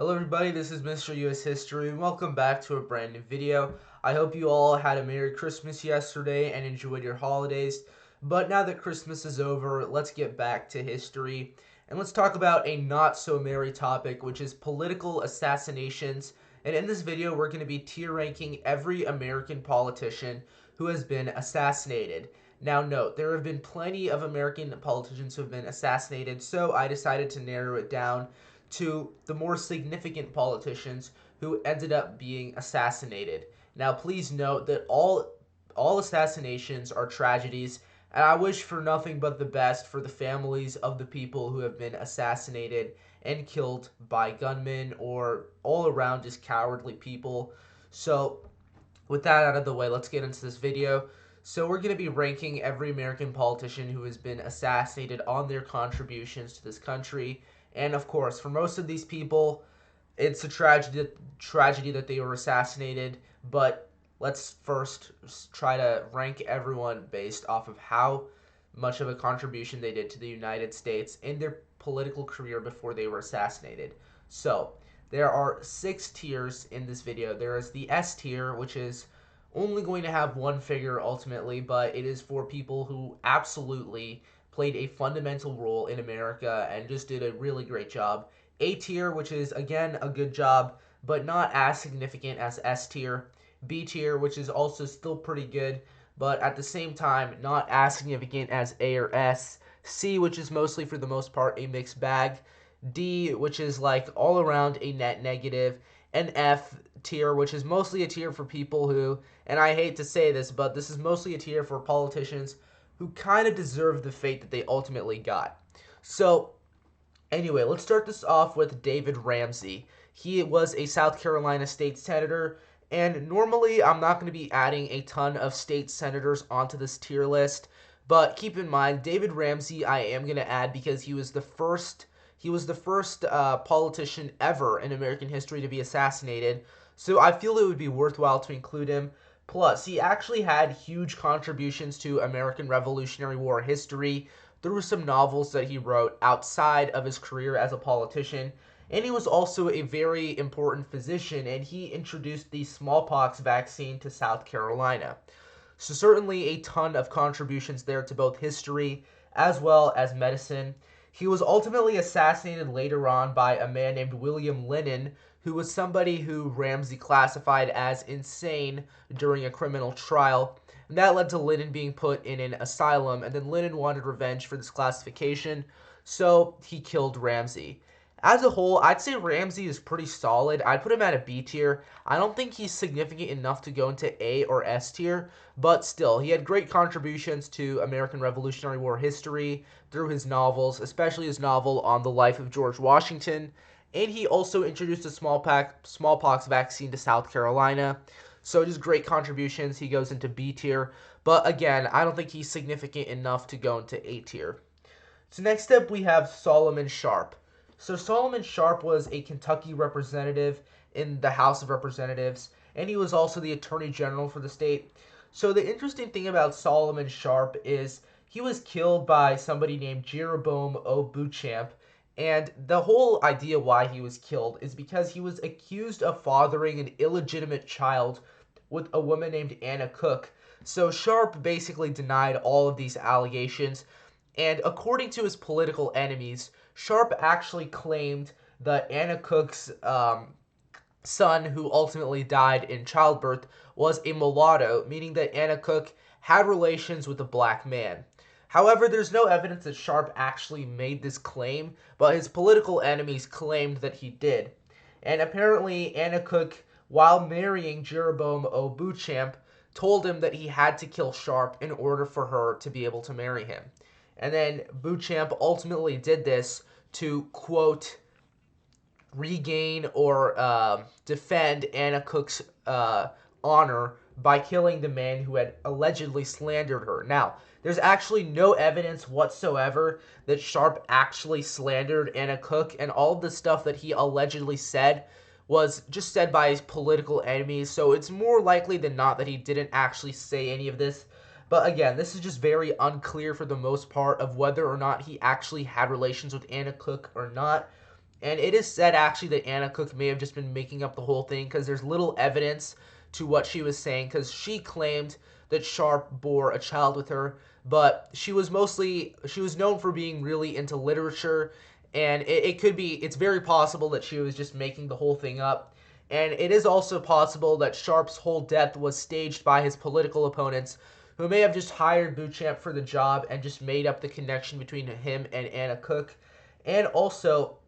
Hello everybody, this is Mr. US History and welcome back to a brand new video. I hope you all had a Merry Christmas yesterday and enjoyed your holidays. But now that Christmas is over, let's get back to history and let's talk about a not so merry topic, which is political assassinations. And in this video, we're going to be tier ranking every American politician who has been assassinated. Now note, there have been plenty of American politicians who have been assassinated, so I decided to narrow it down to the more significant politicians who ended up being assassinated. Now, please note that all assassinations are tragedies, and I wish for nothing but the best for the families of the people who have been assassinated and killed by gunmen or all around just cowardly people. So, with that out of the way, let's get into this video. So we're going to be ranking every American politician who has been assassinated on their contributions to this country. And of course, for most of these people, it's a tragedy that they were assassinated. But let's first try to rank everyone based off of how much of a contribution they did to the United States in their political career before they were assassinated. So, there are 6 tiers in this video. There is the S tier, which is only going to have one figure ultimately, but it is for people who absolutely played a fundamental role in America and just did a really great job. A tier, which is again a good job, but not as significant as S tier. B tier, which is also still pretty good, but at the same time not as significant as A or S. C, which is mostly for the most part a mixed bag. D, which is like all around a net negative. And F tier, which is mostly a tier for people who, and I hate to say this, but this is mostly a tier for politicians who kind of deserve the fate that they ultimately got. So, anyway, let's start this off with David Ramsey. He was a South Carolina state senator, and normally I'm not going to be adding a ton of state senators onto this tier list, but keep in mind, David Ramsey I am going to add because he was the first politician ever in American history to be assassinated, so I feel it would be worthwhile to include him. Plus, he actually had huge contributions to American Revolutionary War history through some novels that he wrote outside of his career as a politician, and he was also a very important physician, and he introduced the smallpox vaccine to South Carolina. So certainly a ton of contributions there to both history as well as medicine. He was ultimately assassinated later on by a man named William Lennon, who was somebody who Ramsey classified as insane during a criminal trial. And that led to Lennon being put in an asylum, and then Lennon wanted revenge for this classification, so he killed Ramsey. As a whole, I'd say Ramsey is pretty solid. I'd put him at a B tier. I don't think he's significant enough to go into A or S tier, but still, he had great contributions to American Revolutionary War history through his novels, especially his novel on the life of George Washington, and he also introduced a smallpox vaccine to South Carolina. So just great contributions. He goes into B tier, but again, I don't think he's significant enough to go into A tier. So next up, we have Solomon Sharp. So Solomon Sharp was a Kentucky representative in the House of Representatives, and he was also the Attorney General for the state. So the interesting thing about Solomon Sharp is he was killed by somebody named Jeroboam O. Beauchamp, and the whole idea why he was killed is because he was accused of fathering an illegitimate child with a woman named Anna Cook. So Sharp basically denied all of these allegations, and according to his political enemies, Sharp actually claimed that Anna Cook's son, who ultimately died in childbirth, was a mulatto, meaning that Anna Cook had relations with a black man. However, there's no evidence that Sharp actually made this claim, but his political enemies claimed that he did. And apparently, Anna Cook, while marrying Jeroboam O. Beauchamp, told him that he had to kill Sharp in order for her to be able to marry him. And then Beauchamp ultimately did this to, quote, regain or defend Anna Cook's honor by killing the man who had allegedly slandered her. Now, there's actually no evidence whatsoever that Sharp actually slandered Anna Cook, and all of the stuff that he allegedly said was just said by his political enemies, so it's more likely than not that he didn't actually say any of this. But again, this is just very unclear for the most part of whether or not he actually had relations with Anna Cook or not. And it is said actually that Anna Cook may have just been making up the whole thing because there's little evidence to what she was saying, because she claimed that Sharp bore a child with her, but she was known for being really into literature, and it's very possible that she was just making the whole thing up. And it is also possible that Sharp's whole death was staged by his political opponents, who may have just hired Beauchamp for the job and just made up the connection between him and Anna Cook, and also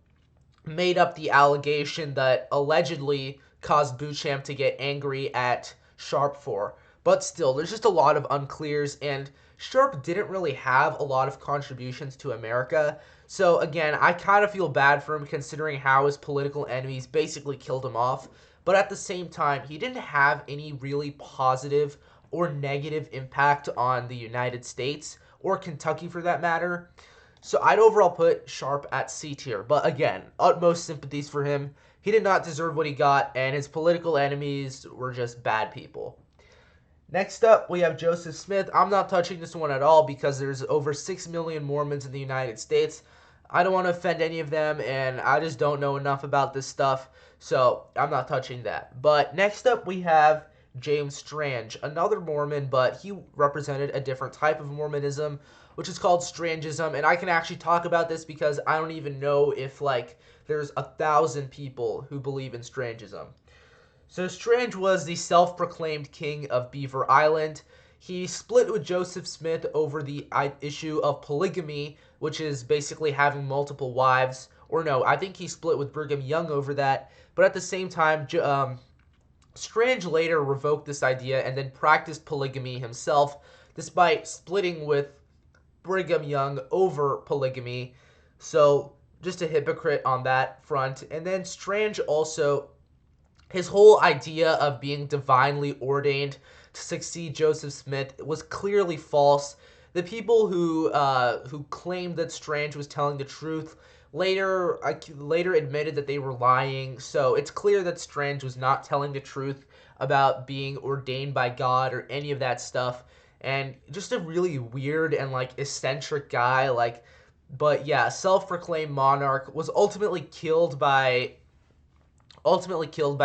made up the allegation that allegedly caused Beauchamp to get angry at Sharp for. But still, there's just a lot of unclears, and Sharp didn't really have a lot of contributions to America. So again, I kind of feel bad for him considering how his political enemies basically killed him off. But at the same time, he didn't have any really positive or negative impact on the United States, or Kentucky for that matter. So I'd overall put Sharp at C tier. But again, utmost sympathies for him. He did not deserve what he got, and his political enemies were just bad people. Next up, we have Joseph Smith. I'm not touching this one at all because there's over 6 million Mormons in the United States. I don't want to offend any of them, and I just don't know enough about this stuff, so I'm not touching that. But next up, we have James Strange, another Mormon, but he represented a different type of Mormonism, which is called Strangism, and I can actually talk about this because I don't even know if, there's 1,000 people who believe in Strangism. So Strange was the self-proclaimed king of Beaver Island. He split with Joseph Smith over the issue of polygamy, which is basically having multiple wives. Or no, I think he split with Brigham Young over that. But at the same time, Strange later revoked this idea and then practiced polygamy himself, despite splitting with Brigham Young over polygamy. So just a hypocrite on that front. And then Strange also, his whole idea of being divinely ordained to succeed Joseph Smith was clearly false. The people who claimed that Strange was telling the truth later admitted that they were lying. So it's clear that Strange was not telling the truth about being ordained by God or any of that stuff. And just a really weird and eccentric guy. But yeah, self-proclaimed monarch was ultimately killed by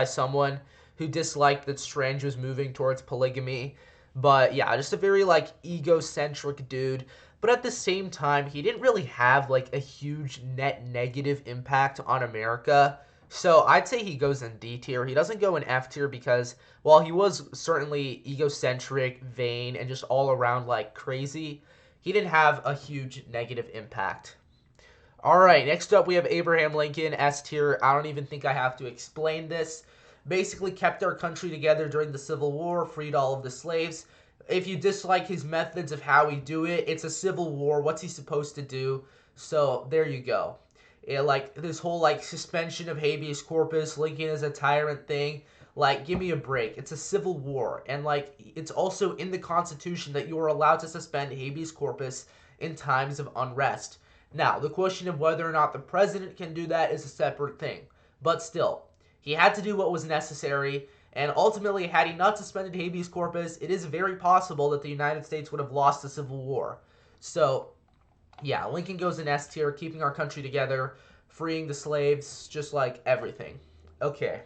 someone who disliked that Strange was moving towards polygamy. But yeah, just a very egocentric dude. But at the same time, he didn't really have a huge net negative impact on America. So I'd say he goes in D tier. He doesn't go in F tier because while he was certainly egocentric, vain, and just all around crazy, he didn't have a huge negative impact. Alright, next up we have Abraham Lincoln, S tier. I don't even think I have to explain this. Basically kept our country together during the Civil War, freed all of the slaves. If you dislike his methods of how he do it, it's a civil war. What's he supposed to do? So there you go. This whole suspension of habeas corpus, Lincoln is a tyrant thing. Give me a break. It's a civil war, and it's also in the Constitution that you are allowed to suspend habeas corpus in times of unrest. Now, the question of whether or not the president can do that is a separate thing. But still, he had to do what was necessary, and ultimately, had he not suspended habeas corpus, it is very possible that the United States would have lost the Civil War. So, yeah, Lincoln goes in S tier, keeping our country together, freeing the slaves, just like everything. Okay.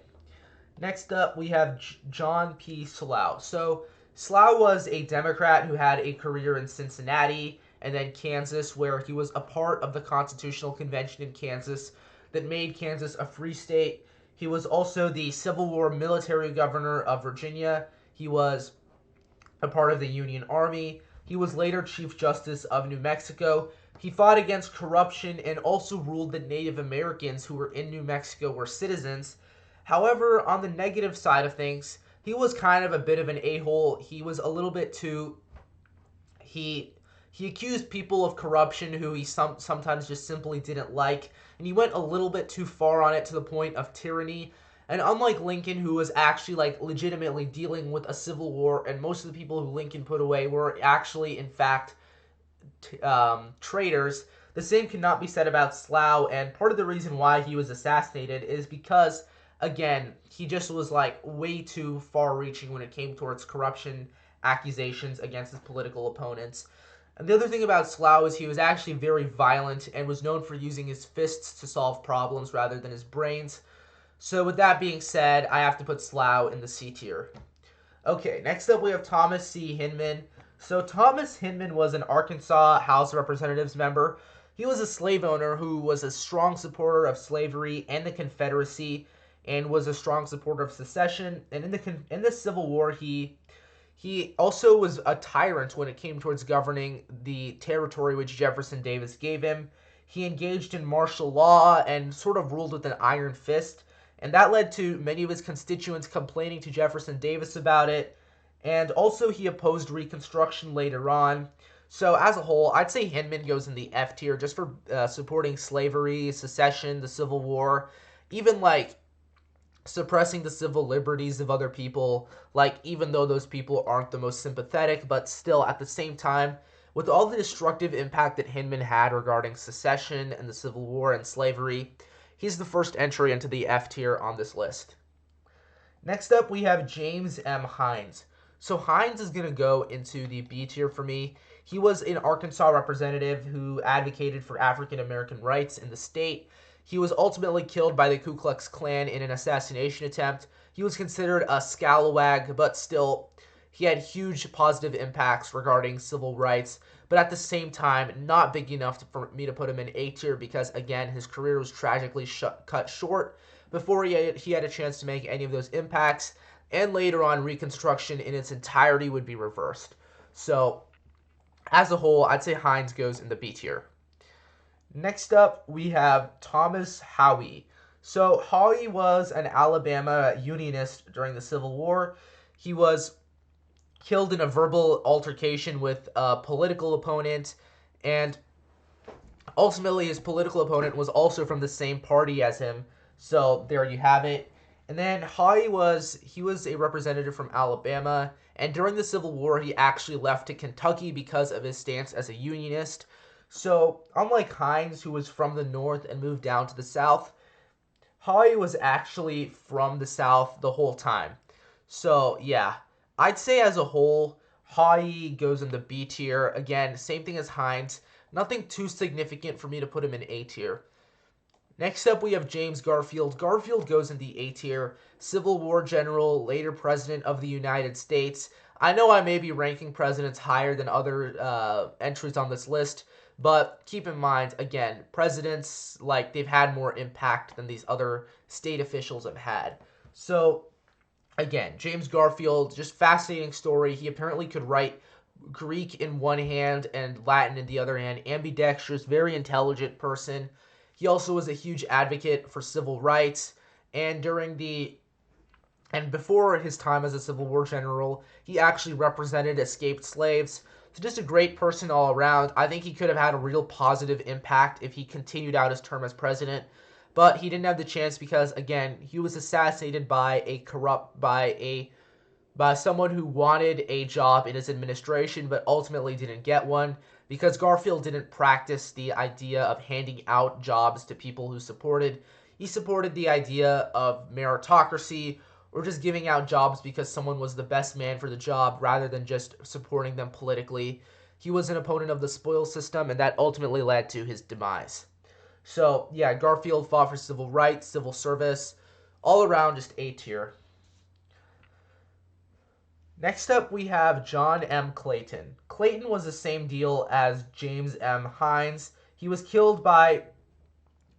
Next up, we have John P. Slough. So, Slough was a Democrat who had a career in Cincinnati and then Kansas, where he was a part of the Constitutional Convention in Kansas that made Kansas a free state. He was also the Civil War military governor of Virginia. He was a part of the Union Army. He was later Chief Justice of New Mexico. He fought against corruption and also ruled that Native Americans who were in New Mexico were citizens. However, on the negative side of things, he was kind of a bit of an a-hole. He was a little bit too... He accused people of corruption who he sometimes just simply didn't like, and he went a little bit too far on it to the point of tyranny. And unlike Lincoln, who was actually legitimately dealing with a civil war, and most of the people who Lincoln put away were actually in fact traitors, the same cannot be said about Slough. And part of the reason why he was assassinated is because, again, he just was way too far reaching when it came towards corruption accusations against his political opponents. And the other thing about Slough is he was actually very violent and was known for using his fists to solve problems rather than his brains. So with that being said, I have to put Slough in the C tier. Okay, next up we have Thomas C. Hinman. So Thomas Hinman was an Arkansas House of Representatives member. He was a slave owner who was a strong supporter of slavery and the Confederacy, and was a strong supporter of secession. And in the Civil War, he also was a tyrant when it came towards governing the territory which Jefferson Davis gave him. He engaged in martial law and sort of ruled with an iron fist, and that led to many of his constituents complaining to Jefferson Davis about it. And also, he opposed Reconstruction later on. So, as a whole, I'd say Hinman goes in the F tier just for supporting slavery, secession, the Civil War, even like suppressing the civil liberties of other people, like even though those people aren't the most sympathetic, but still at the same time, with all the destructive impact that Hinman had regarding secession and the Civil War and slavery, he's the first entry into the F tier on this list. Next up, we have James M. Hines. So Hines is going to go into the B tier for me. He was an Arkansas representative who advocated for African American rights in the state. He was ultimately killed by the Ku Klux Klan in an assassination attempt. He was considered a scalawag, but still, he had huge positive impacts regarding civil rights, but at the same time, not big enough for me to put him in A tier because, again, his career was tragically cut short before he had a chance to make any of those impacts, and later on, Reconstruction in its entirety would be reversed. So, as a whole, I'd say Hines goes in the B tier. Next up, we have Thomas Howey. So Howey was an Alabama Unionist during the Civil War. He was killed in a verbal altercation with a political opponent, and ultimately his political opponent was also from the same party as him. So there you have it. And then Howey was a representative from Alabama, and during the Civil War he actually left to Kentucky because of his stance as a Unionist. So, unlike Hines, who was from the North and moved down to the South, Howey was actually from the South the whole time. So, yeah, I'd say as a whole, Howey goes in the B tier. Again, same thing as Hines. Nothing too significant for me to put him in A tier. Next up, we have James Garfield. Garfield goes in the A tier. Civil War general, later president of the United States. I know I may be ranking presidents higher than other entries on this list, but keep in mind, again, presidents, like, they've had more impact than these other state officials have had. So, again, James Garfield, just fascinating story. He apparently could write Greek in one hand and Latin in the other hand. Ambidextrous, very intelligent person. He also was a huge advocate for civil rights. And before his time as a Civil War general, he actually represented escaped slaves. So just a great person all around. I think he could have had a real positive impact if he continued out his term as president, but he didn't have the chance because, again, he was assassinated by someone who wanted a job in his administration but ultimately didn't get one because Garfield didn't practice the idea of handing out jobs to people who supported. He supported the idea of meritocracy, or just giving out jobs because someone was the best man for the job rather than just supporting them politically. He was an opponent of the spoils system, and that ultimately led to his demise. So, yeah, Garfield fought for civil rights, civil service, all around just A tier. Next up, we have John M. Clayton. Clayton was the same deal as James M. Hines. He was killed by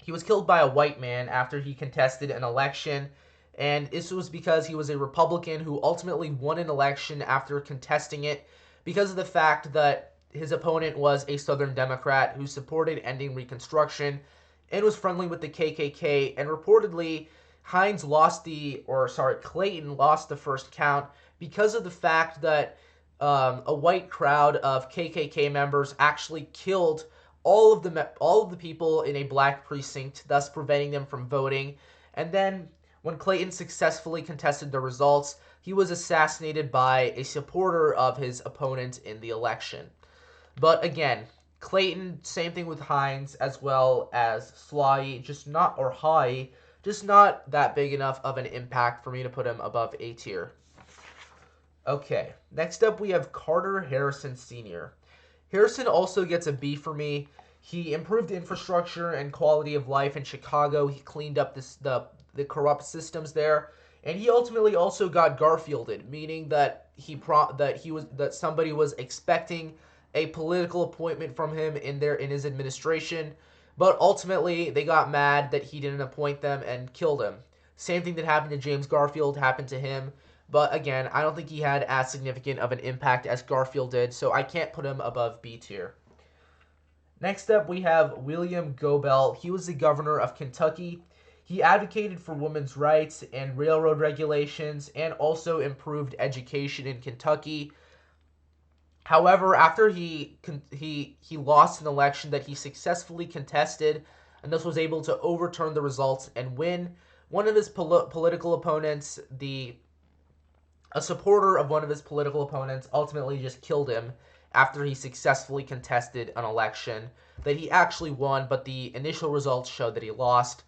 a white man after he contested an election, and this was because he was a Republican who ultimately won an election after contesting it because of the fact that his opponent was a Southern Democrat who supported ending Reconstruction and was friendly with the KKK, and reportedly Clayton lost the first count because of the fact that a white crowd of KKK members actually killed all of the people in a black precinct, thus preventing them from voting. And then when Clayton successfully contested the results, he was assassinated by a supporter of his opponent in the election. But again, Clayton, same thing with Hines as well as Hawley, just not that big enough of an impact for me to put him above A tier. Okay, next up we have Carter Harrison Sr. Harrison also gets a B for me. He improved infrastructure and quality of life in Chicago. He cleaned up the corrupt systems there, and he ultimately also got Garfielded, meaning that that somebody was expecting a political appointment from him in his administration, but ultimately they got mad that he didn't appoint them and killed him. Same thing that happened to James Garfield happened to him. But again, I don't think he had as significant of an impact as Garfield did, so I can't put him above B tier. Next up, we have William Gobel. He was the governor of Kentucky. He advocated for women's rights and railroad regulations and also improved education in Kentucky. However, after he lost an election that he successfully contested and thus was able to overturn the results and win, one of his political opponents, a supporter of one of his political opponents, ultimately just killed him after he successfully contested an election that he actually won, but the initial results showed that he lost.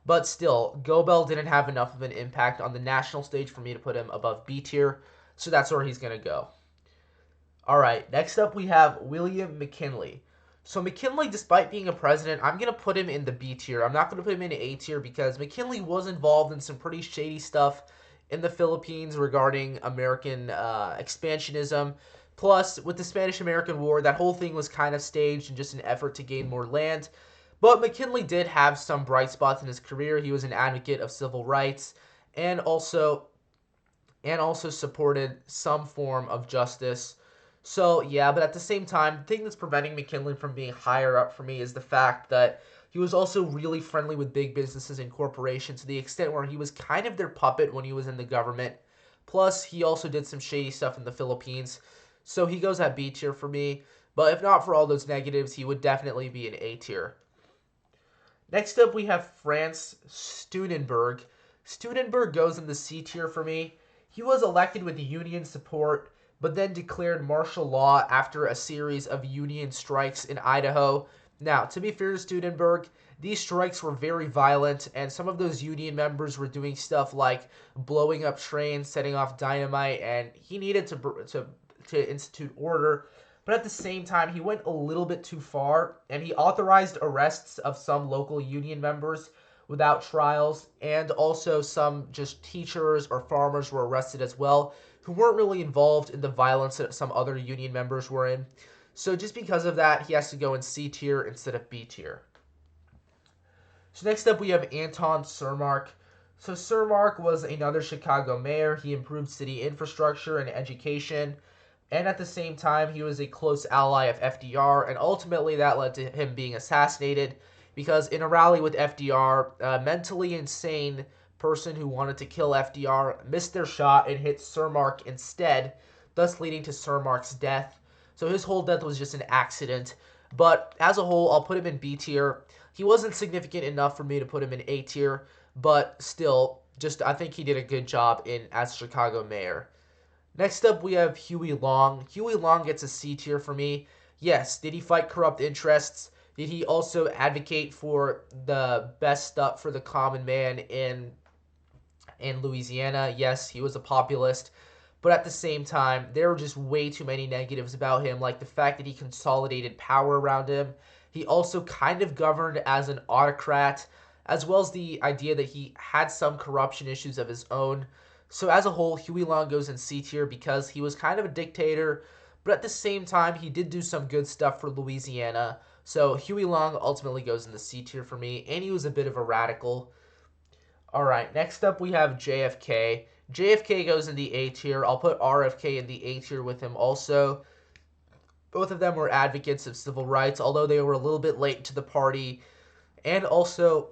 But still, Gobel didn't have enough of an impact on the national stage for me to put him above B tier, so that's where he's going to go. Alright, next up we have William McKinley. So McKinley, despite being a president, I'm going to put him in the B tier. I'm not going to put him in A tier because McKinley was involved in some pretty shady stuff in the Philippines regarding American expansionism. Plus, with the Spanish-American War, that whole thing was kind of staged in just an effort to gain more land. But McKinley did have some bright spots in his career. He was an advocate of civil rights and also supported some form of justice. So, yeah, but at the same time, the thing that's preventing McKinley from being higher up for me is the fact that he was also really friendly with big businesses and corporations to the extent where he was kind of their puppet when he was in the government. Plus, he also did some shady stuff in the Philippines. So he goes at B tier for me. But if not for all those negatives, he would definitely be an A tier. Next up, we have Franz Steunenberg. Steunenberg goes in the C tier for me. He was elected with Union support, but then declared martial law after a series of Union strikes in Idaho. Now, to be fair to Steunenberg, these strikes were very violent, and some of those Union members were doing stuff like blowing up trains, setting off dynamite, and he needed to institute order. But at the same time, he went a little bit too far, and he authorized arrests of some local Union members without trials, and also some just teachers or farmers were arrested as well, who weren't really involved in the violence that some other Union members were in. So just because of that, he has to go in C tier instead of B tier. So next up we have Anton Cermak. So Cermak was another Chicago mayor. He improved city infrastructure and education. And at the same time, he was a close ally of FDR. And ultimately that led to him being assassinated because in a rally with FDR, a mentally insane person who wanted to kill FDR missed their shot and hit Cermak instead, thus leading to Cermak's death. So his whole death was just an accident. But as a whole, I'll put him in B tier. He wasn't significant enough for me to put him in A tier, but still, I think he did a good job as Chicago mayor. Next up, we have Huey Long. Huey Long gets a C tier for me. Yes, did he fight corrupt interests? Did he also advocate for the best stuff for the common man in Louisiana? Yes, he was a populist. But at the same time, there were just way too many negatives about him, like the fact that he consolidated power around him. He also kind of governed as an autocrat, as well as the idea that he had some corruption issues of his own. So as a whole, Huey Long goes in C tier because he was kind of a dictator, but at the same time, he did do some good stuff for Louisiana. So Huey Long ultimately goes in the C tier for me, and he was a bit of a radical. Alright, next up we have JFK. JFK goes in the A tier. I'll put RFK in the A tier with him also. Both of them were advocates of civil rights, although they were a little bit late to the party. And also,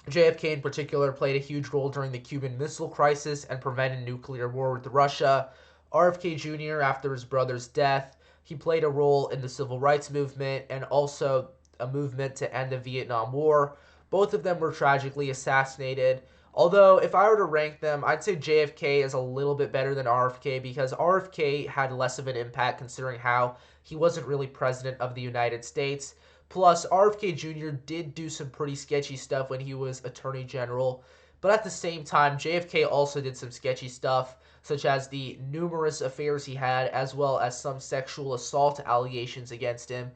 JFK in particular played a huge role during the Cuban Missile Crisis and prevented nuclear war with Russia. RFK Jr., after his brother's death, he played a role in the civil rights movement and also a movement to end the Vietnam War. Both of them were tragically assassinated. Although, if I were to rank them, I'd say JFK is a little bit better than RFK because RFK had less of an impact considering how he wasn't really president of the United States. Plus, RFK Jr. did do some pretty sketchy stuff when he was Attorney General. But at the same time, JFK also did some sketchy stuff, such as the numerous affairs he had, as well as some sexual assault allegations against him.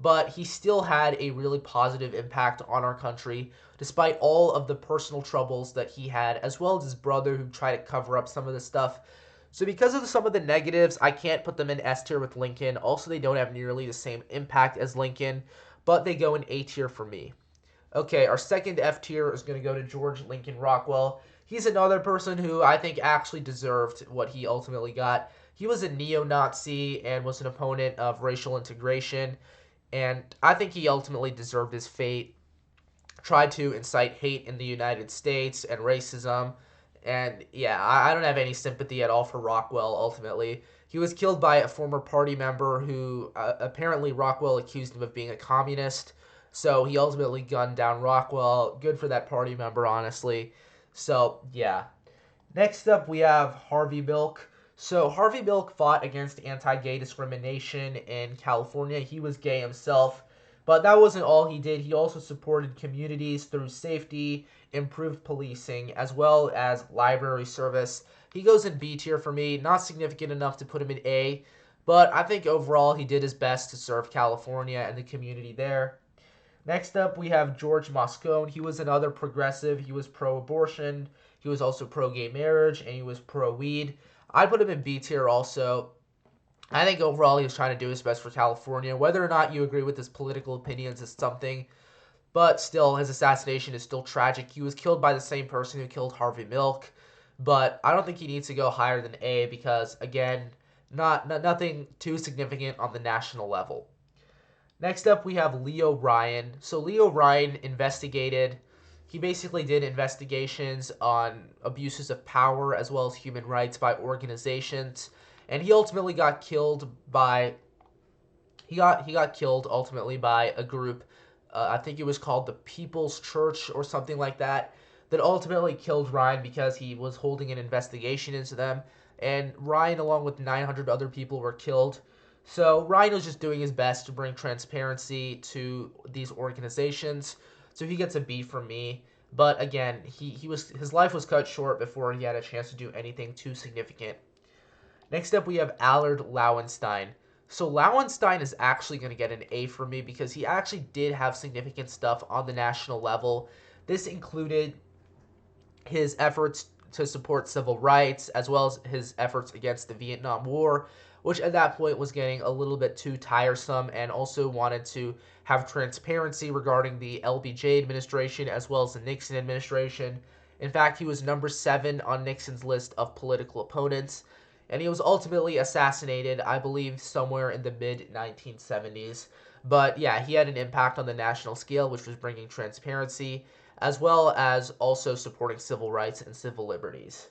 But he still had a really positive impact on our country, despite all of the personal troubles that he had, as well as his brother who tried to cover up some of the stuff. So because of some of the negatives, I can't put them in S tier with Lincoln. Also, they don't have nearly the same impact as Lincoln, but they go in A tier for me. Okay, our second F tier is going to go to George Lincoln Rockwell. He's another person who I think actually deserved what he ultimately got. He was a neo-Nazi and was an opponent of racial integration, and I think he ultimately deserved his fate. Tried to incite hate in the United States and racism, and yeah, I don't have any sympathy at all for Rockwell ultimately. He was killed by a former party member who apparently Rockwell accused him of being a communist. So he ultimately gunned down Rockwell. Good for that party member, honestly. So, yeah. Next up, we have Harvey Milk. So, Harvey Milk fought against anti-gay discrimination in California. He was gay himself. But that wasn't all he did. He also supported communities through safety, improved policing, as well as library service. He goes in B tier for me. Not significant enough to put him in A. But I think overall he did his best to serve California and the community there. Next up, we have George Moscone. He was another progressive. He was pro-abortion. He was also pro-gay marriage, and he was pro-weed. I'd put him in B tier also. I think overall he was trying to do his best for California. Whether or not you agree with his political opinions is something, but still, his assassination is still tragic. He was killed by the same person who killed Harvey Milk, but I don't think he needs to go higher than A because, again, nothing too significant on the national level. Next up, we have Leo Ryan. So Leo Ryan he basically did investigations on abuses of power as well as human rights by organizations, and he ultimately got killed by, he got killed ultimately by a group, I think it was called the People's Church or something like that, that ultimately killed Ryan because he was holding an investigation into them, and Ryan along with 900 other people were killed. So Ryan was just doing his best to bring transparency to these organizations. So he gets a B from me. But again, his life was cut short before he had a chance to do anything too significant. Next up, we have Allard Lowenstein. So Lowenstein is actually going to get an A for me because he actually did have significant stuff on the national level. This included his efforts to support civil rights, as well as his efforts against the Vietnam War, which at that point was getting a little bit too tiresome, and also wanted to have transparency regarding the LBJ administration as well as the Nixon administration. In fact, he was number 7 on Nixon's list of political opponents, and he was ultimately assassinated, I believe, somewhere in the mid-1970s. But yeah, he had an impact on the national scale, which was bringing transparency, as well as also supporting civil rights and civil liberties.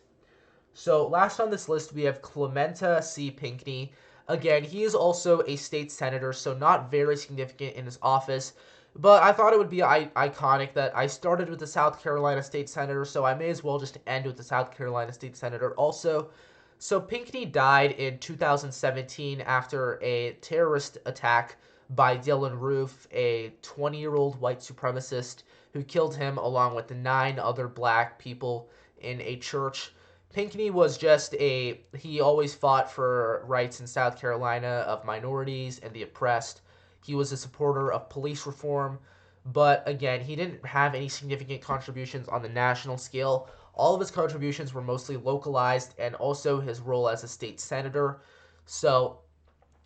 So last on this list, we have Clementa C. Pinckney. Again, he is also a state senator, so not very significant in his office. But I thought it would be iconic that I started with the South Carolina state senator, so I may as well just end with the South Carolina state senator also. So Pinckney died in 2017 after a terrorist attack by Dylan Roof, a 20-year-old white supremacist who killed him along with the 9 other black people in a church. Pinckney was he always fought for rights in South Carolina of minorities and the oppressed. He was a supporter of police reform, but again, he didn't have any significant contributions on the national scale. All of his contributions were mostly localized, and also his role as a state senator. So,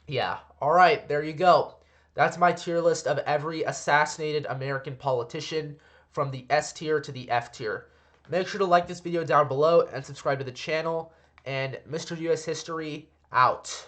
yeah. Alright, there you go. That's my tier list of every assassinated American politician, from the S tier to the F tier. Make sure to like this video down below and subscribe to the channel. And Mr. US History, out.